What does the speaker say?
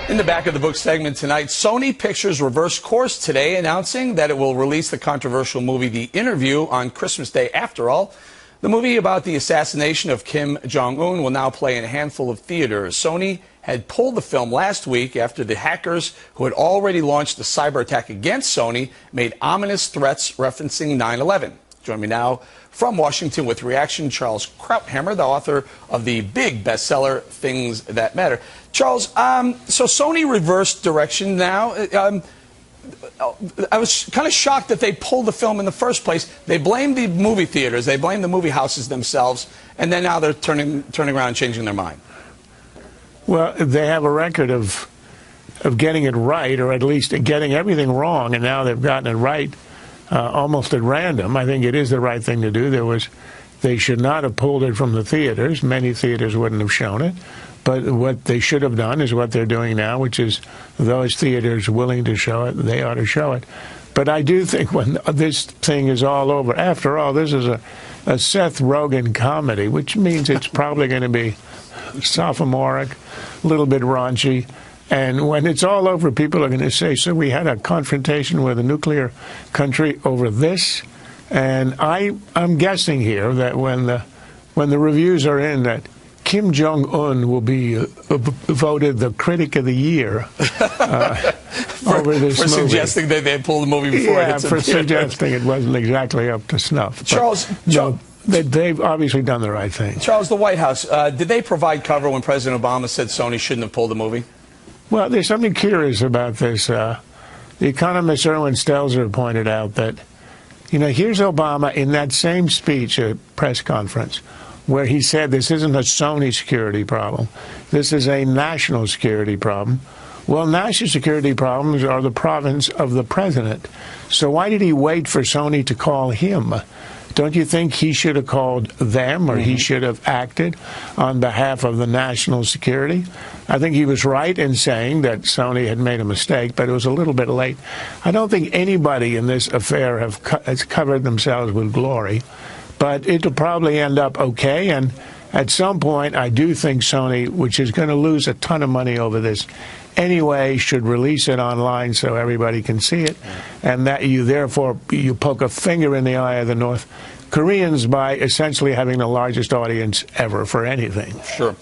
In the back of the book segment tonight, Sony Pictures reversed course today, announcing that it will release the controversial movie The Interview on Christmas Day. After all, the movie about the assassination of Kim Jong-un will now play in a handful of theaters. Sony had pulled the film last week after the hackers who had already launched a cyber attack against Sony made ominous threats referencing 9/11. Join me now from Washington with reaction, Charles Krauthammer, the author of the big bestseller, Things That Matter. Charles, so Sony reversed direction now. I was kind of shocked that they pulled the film in the first place. They blamed the movie theaters, they blamed the movie houses themselves, and then now they're turning around and changing their mind. Well, they have a record of getting it right, or at least getting everything wrong, and now they've gotten it right. Almost at random. I think it is the right thing to do. They should not have pulled it from the theaters. Many theaters wouldn't have shown it. But what they should have done is what they're doing now, which is those theaters willing to show it, they ought to show it. But I do think when this thing is all over, after all, this is a Seth Rogen comedy, which means it's probably going to be sophomoric, a little bit raunchy. And when it's all over, people are going to say, so we had a confrontation with a nuclear country over this. And I'm guessing here that when the reviews are in, that Kim Jong-un will be voted the critic of the year over this movie. For suggesting that they pulled the movie before it hits for suggesting it wasn't exactly up to snuff. Charles, no, they've obviously done the right thing. Charles, the White House, did they provide cover when President Obama said Sony shouldn't have pulled the movie? Well, there's something curious about this. The economist Erwin Stelzer pointed out that, here's Obama in that same speech at press conference where he said this isn't a Sony security problem. This is a national security problem. Well, national security problems are the province of the president. So why did he wait for Sony to call him? Don't you think he should have called them, or he should have acted on behalf of the national security? I think he was right in saying that Sony had made a mistake, but it was a little bit late. I don't think anybody in this affair has covered themselves with glory, but it'll probably end up okay. And at some point, I do think Sony, which is going to lose a ton of money over this anyway, should release it online so everybody can see it, and that you poke a finger in the eye of the North Koreans by essentially having the largest audience ever for anything. Sure.